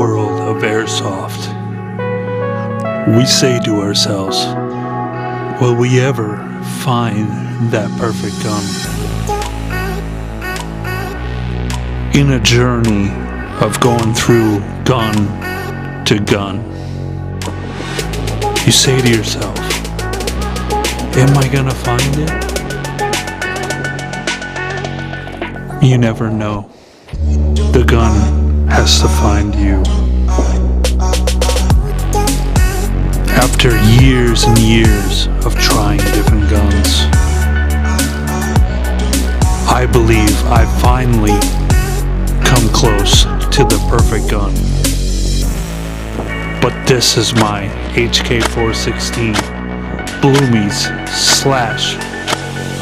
world of Airsoft, we say to ourselves, will we ever find that perfect gun? In a journey of going through gun to gun, you say to yourself, am I gonna find it? You never know. The gun has to find you. After years and years of trying different guns, I believe I finally come close to the perfect gun. But this is my HK416 Bloomies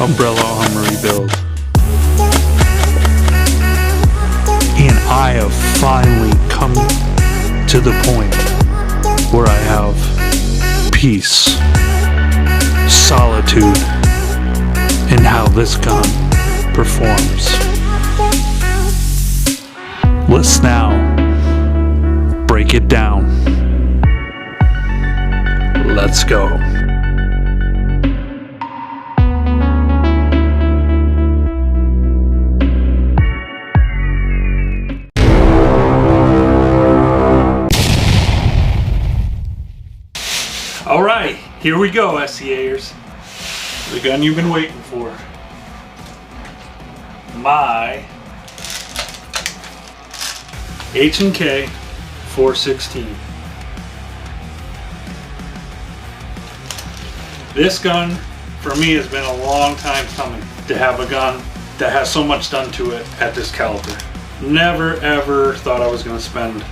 / Umbrella Armory build. And I have finally come to the point where I have peace, solitude, in how this gun performs. Let's now break it down. Let's go. Alright, here we go, S.C.A.ers. The gun you've been waiting for. My HK416. This gun, for me, has been a long time coming to have a gun that has so much done to it at this caliber. Never ever thought I was going to spend,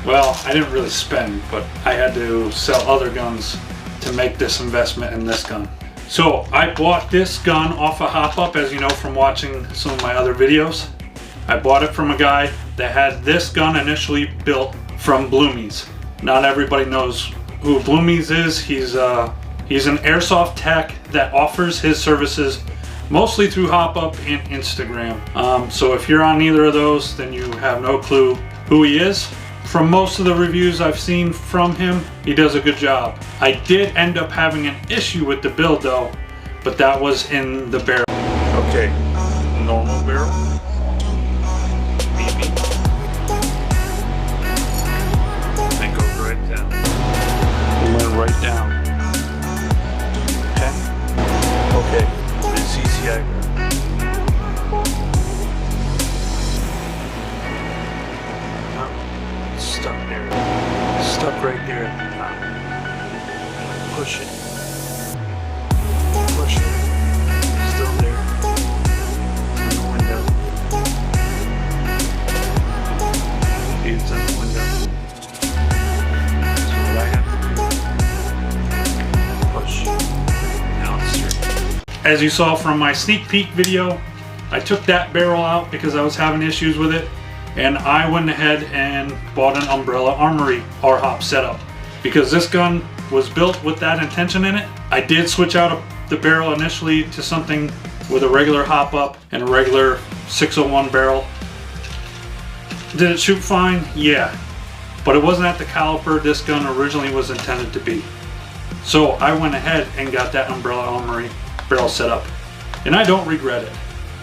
well, I didn't really spend, but I had to sell other guns to make this investment in this gun. So I bought this gun off a hop-up, as you know from watching some of my other videos. I bought it from a guy that had this gun initially built from Bloomies. Not everybody knows who Bloomies is. He's an airsoft tech that offers his services mostly through hop-up and Instagram. So if you're on either of those, then you have no clue who he is. From most of the reviews I've seen from him, he does a good job. I did end up having an issue with the build though, but that was in the barrel. Okay, normal barrel. BB. And go right down. And then right down. Okay, the CCI barrel. Stuck there. Stuck right there at the top. Push it. Push it. Still there. In the window. It's in the window. So what I have to do, push. Now it's straight. As you saw from my sneak peek video, I took that barrel out because I was having issues with it. And I went ahead and bought an Umbrella Armory R-Hop setup because this gun was built with that intention in it. I did switch out the barrel initially to something with a regular hop-up and a regular 601 barrel. Did it shoot fine? Yeah, but it wasn't at the caliber this gun originally was intended to be. So I went ahead and got that Umbrella Armory barrel setup, and I don't regret it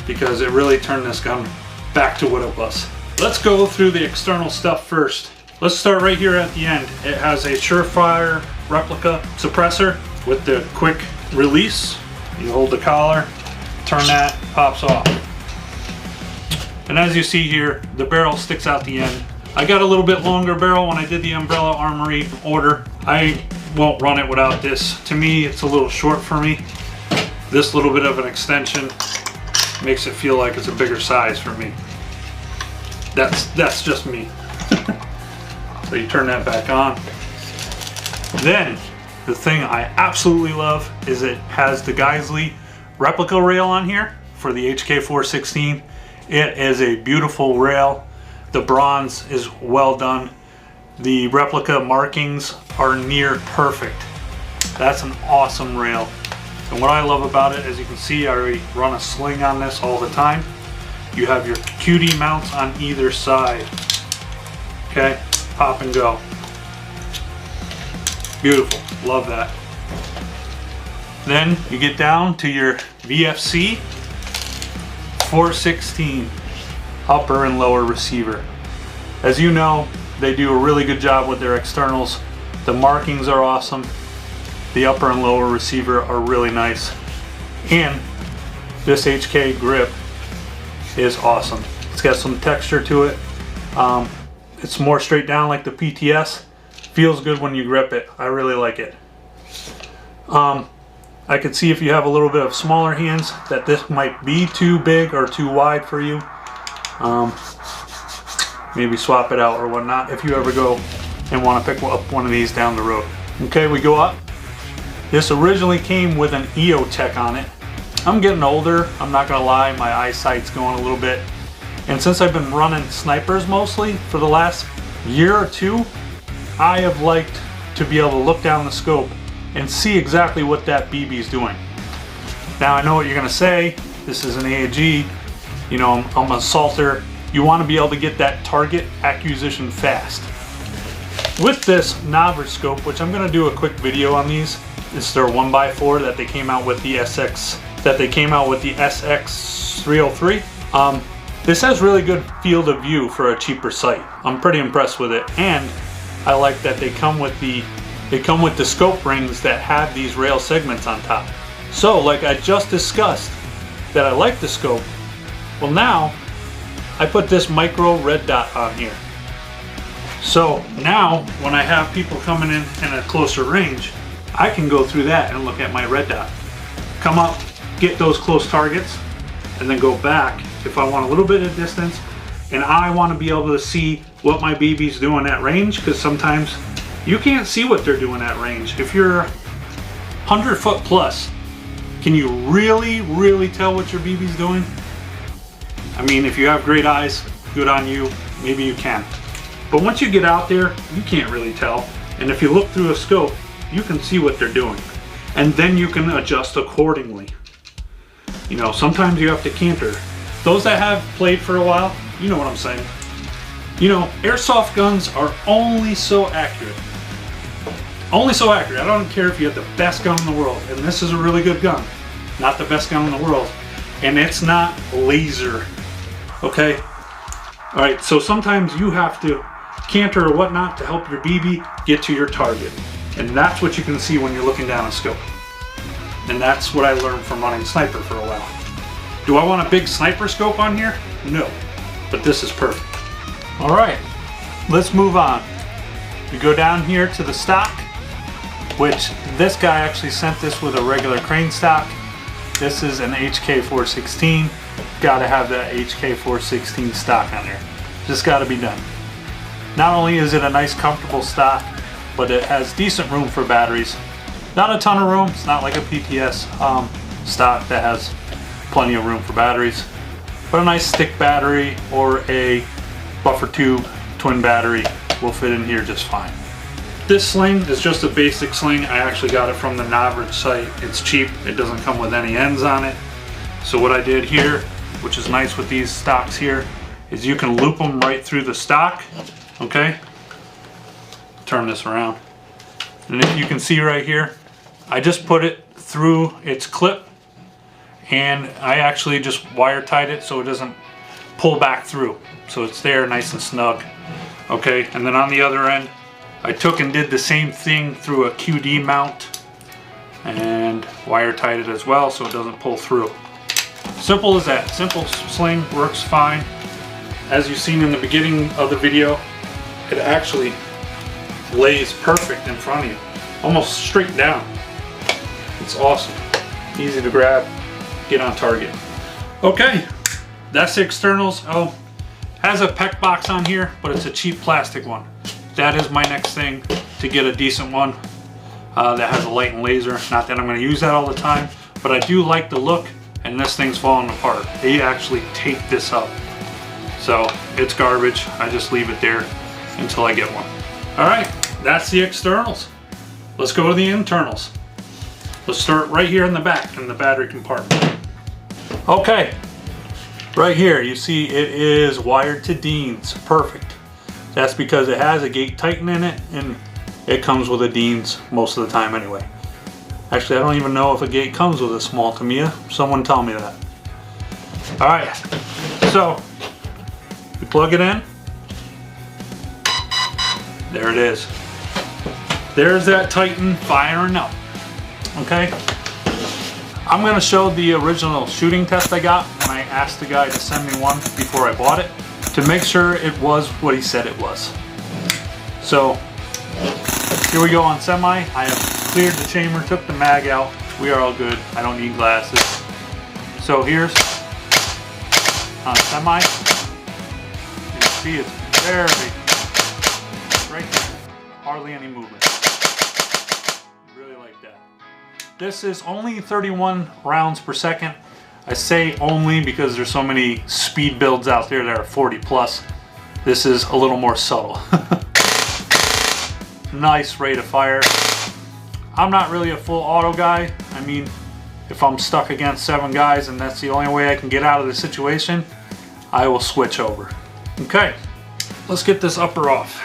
because it really turned this gun back to what it was. Let's go through the external stuff first. Let's start right here at the end. It has a Surefire replica suppressor with the quick release. You hold the collar, turn that, pops off. And as you see here, the barrel sticks out the end. I got a little bit longer barrel when I did the Umbrella Armory order. I won't run it without this. To me, it's a little short for me. This little bit of an extension makes it feel like it's a bigger size for me. That's just me. So you turn that back on. Then the thing I absolutely love is it has the Geisley Replica Rail on here for the HK416. It is a beautiful rail. The bronze is well done. The replica markings are near perfect. That's an awesome rail. And what I love about it, as you can see, I run a Sling on this all the time. You have your QD mounts on either side. Okay, pop and go. Beautiful, love that. Then you get down to your VFC 416 upper and lower receiver. As you know, they do a really good job with their externals. The markings are awesome. The upper and lower receiver are really nice. And this HK grip is awesome. It's got some texture to it. It's more straight down like the PTS. Feels good when you grip it. I really like it. I could see if you have a little bit of smaller hands that this might be too big or too wide for you. Maybe swap it out or whatnot if you ever go and want to pick up one of these down the road. Okay, we go up. This originally came with an EO tech on it. I'm getting older, I'm not gonna lie, my eyesight's going a little bit. And since I've been running snipers mostly for the last year or two, I have liked to be able to look down the scope and see exactly what that BB is doing. Now I know what you're gonna say, this is an AAG, you know, I'm an assaulter. You wanna be able to get that target acquisition fast. With this novice scope, which I'm gonna do a quick video on these, this is their 1x4 that they came out with the SX303. This has really good field of view for a cheaper sight. I'm pretty impressed with it, and I like that they come with the scope rings that have these rail segments on top. So, like I just discussed, that I like the scope. Well, now I put this micro red dot on here. So now, when I have people coming in a closer range, I can go through that and look at my red dot. Come up, get those close targets, and then go back if I want a little bit of distance, and I want to be able to see what my BB's doing at range, because sometimes you can't see what they're doing at range. If you're 100 foot plus, can you really tell what your BB's doing? I mean, if you have great eyes, good on you, maybe you can. But once you get out there, you can't really tell. And if you look through a scope, you can see what they're doing. And then you can adjust accordingly. You know, sometimes you have to canter. Those that have played for a while, you know what I'm saying. You know, airsoft guns are only so accurate. Only so accurate. I don't care if you have the best gun in the world, and this is a really good gun. Not the best gun in the world. And it's not laser. Okay? Alright, so sometimes you have to canter or whatnot to help your BB get to your target. And that's what you can see when you're looking down a scope. And that's what I learned from running sniper for a while. Do I want a big sniper scope on here? No. But this is perfect. Alright, let's move on. We go down here to the stock, which this guy actually sent this with a regular crane stock. This is an HK416. Gotta have that HK416 stock on there. Just gotta be done. Not only is it a nice comfortable stock, but it has decent room for batteries. Not a ton of room, it's not like a PTS stock that has plenty of room for batteries. But a nice stick battery or a buffer tube twin battery will fit in here just fine. This sling is just a basic sling. I actually got it from the Novice site. It's cheap, it doesn't come with any ends on it. So what I did here, which is nice with these stocks here, is you can loop them right through the stock, okay? Turn this around. And if you can see right here, I just put it through its clip, and I actually just wire tied it so it doesn't pull back through. So it's there nice and snug. Okay, and then on the other end, I took and did the same thing through a QD mount and wire tied it as well so it doesn't pull through. Simple as that. Simple sling, works fine. As you've seen in the beginning of the video, it actually lays perfect in front of you. Almost straight down. It's awesome. Easy to grab, get on target. Okay, that's the externals. Oh, has a PEC box on here, but it's a cheap plastic one. That is my next thing, to get a decent one that has a light and laser. Not that I'm going to use that all the time, but I do like the look, and this thing's falling apart. They actually tape this up. So it's garbage. I just leave it there until I get one. Alright, that's the externals. Let's go to the internals. Let's start right here in the back, in the battery compartment. Okay, right here you see it is wired to Dean's. Perfect. That's because it has a gate tighten in it, and it comes with a Dean's most of the time anyway. Actually, I don't even know if a gate comes with a small Tamiya. Someone tell me that. Alright, so you plug it in. There it is. There's that Titan firing up. Okay? I'm going to show the original shooting test I got when I asked the guy to send me one before I bought it, to make sure it was what he said it was. So here we go on semi. I have cleared the chamber, took the mag out. We are all good. I don't need glasses. So here's on semi. You can see it's very right there. Hardly any movement. Really like that. This is only 31 rounds per second. I say only because there's so many speed builds out there that are 40 plus. This is a little more subtle. Nice rate of fire. I'm not really a full auto guy. I mean, if I'm stuck against 7 guys and that's the only way I can get out of the situation, I will switch over. Okay, let's get this upper off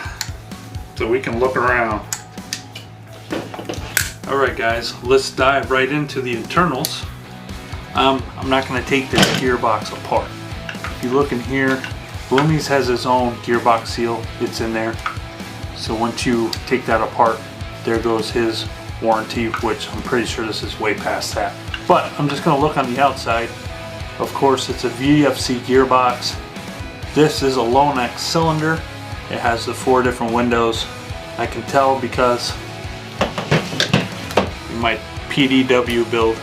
so we can look around. Alright guys, let's dive right into the internals. I'm not going to take this gearbox apart. If you look in here, Bloomies has his own gearbox seal. It's in there. So once you take that apart, there goes his warranty, which I'm pretty sure this is way past that. But I'm just going to look on the outside. Of course, it's a VFC gearbox. This is a low neck cylinder. It has the 4 different windows. I can tell because in my PDW build,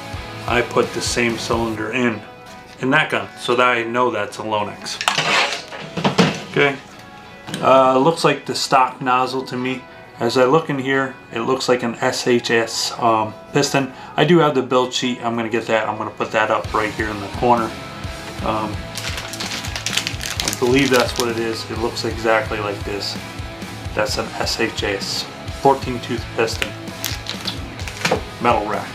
I put the same cylinder in that gun, so that I know that's a Lonex. Okay, looks like the stock nozzle to me. As I look in here, it looks like an SHS piston. I do have the build sheet. I'm going to get that. I'm going to put that up right here in the corner. I believe that's what it is. It looks exactly like this. That's an SHS 14 tooth piston metal rack.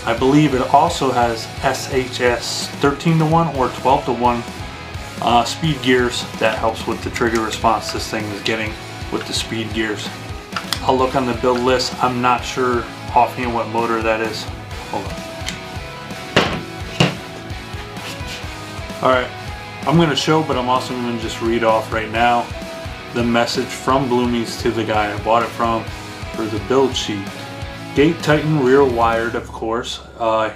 I believe it also has SHS 13-to-1 or 12-to-1 speed gears. That helps with the trigger response this thing is getting with the speed gears. I'll look on the build list. I'm not sure offhand what motor that is. Hold on. Alright, I'm going to show, but I'm also going to just read off right now the message from Bloomies to the guy I bought it from for the build sheet. Gate Titan rear wired, of course.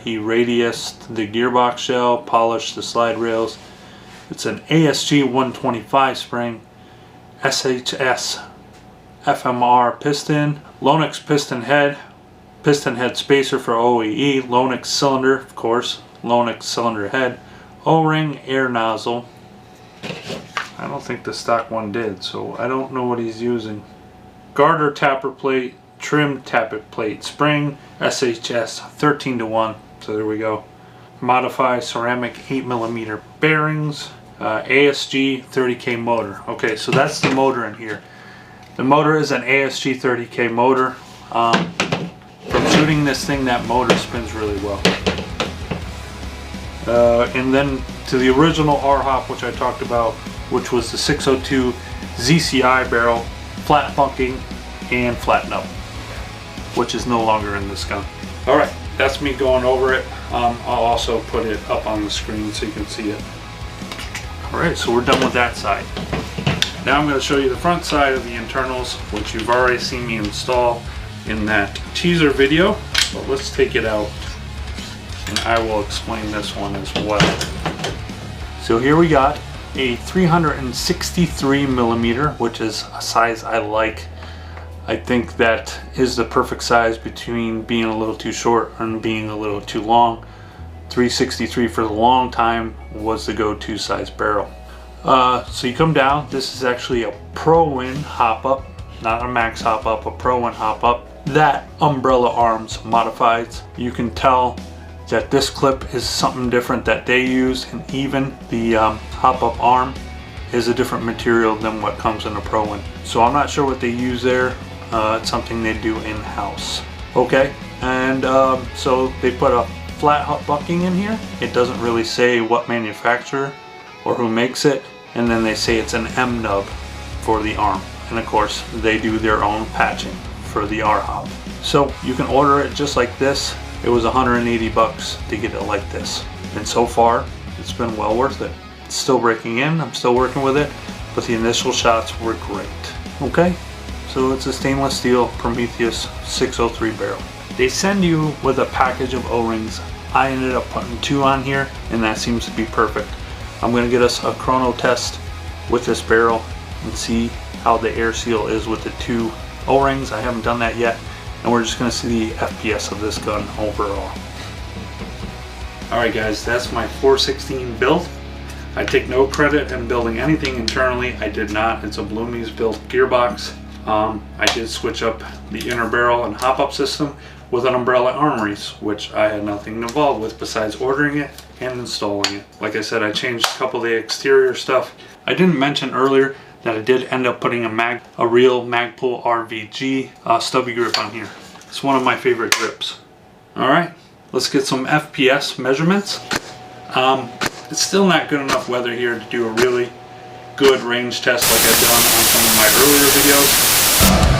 He radiused the gearbox shell, polished the slide rails. It's an ASG 125 spring, SHS FMR piston, Lonex piston head spacer for OEE, Lonex cylinder, of course, Lonex cylinder head, O-ring, air nozzle. I don't think the stock one did, so I don't know what he's using. Garter tapper plate, trim tappet plate spring, SHS 13-to-1, so there we go. Modify ceramic 8mm bearings, ASG 30K motor. Okay, so that's the motor in here. The motor is an ASG 30K motor. From shooting this thing, that motor spins really well. And then to the original R-Hop, which I talked about, which was the 602 ZCI barrel, flat bunking and flat nub, which is no longer in this gun. Alright, that's me going over it. I'll also put it up on the screen so you can see it. Alright, so we're done with that side. Now I'm going to show you the front side of the internals, which you've already seen me install in that teaser video. But let's take it out and I will explain this one as well. So here we got a 363mm, which is a size I like. I think that is the perfect size between being a little too short and being a little too long. 363 for the long time was the go-to size barrel. So you come down, this is actually a Pro-Win hop-up, not a max hop-up, a Pro-Win hop-up. That umbrella arms modified. You can tell that this clip is something different that they use, and even the hop-up arm is a different material than what comes in a Pro-Win. So I'm not sure what they use there. It's something they do in-house. Okay, and so they put a flat bunking in here. It doesn't really say what manufacturer or who makes it, and then they say it's an M nub for the arm. And of course, they do their own patching for the R-hop. So you can order it just like this. It was 180 bucks to get it like this. And so far, it's been well worth it. It's still breaking in, I'm still working with it, but the initial shots were great. Okay, so it's a stainless steel Prometheus 603 barrel. They send you with a package of O-rings. I ended up putting 2 on here, and that seems to be perfect. I'm gonna get us a chrono test with this barrel and see how the air seal is with the 2 O-rings. I haven't done that yet, and we're just gonna see the FPS of this gun overall. Alright guys, that's my 416 build. I take no credit in building anything internally. I did not. It's a Bloomies built gearbox. I did switch up the inner barrel and hop-up system with an umbrella Armories, which I had nothing involved with besides ordering it and installing it. Like I said, I changed a couple of the exterior stuff. I didn't mention earlier that I did end up putting a real Magpul RVG stubby grip on here. It's one of my favorite grips. Alright, let's get some FPS measurements. It's still not good enough weather here to do a really good range test like I've done on some of my earlier videos.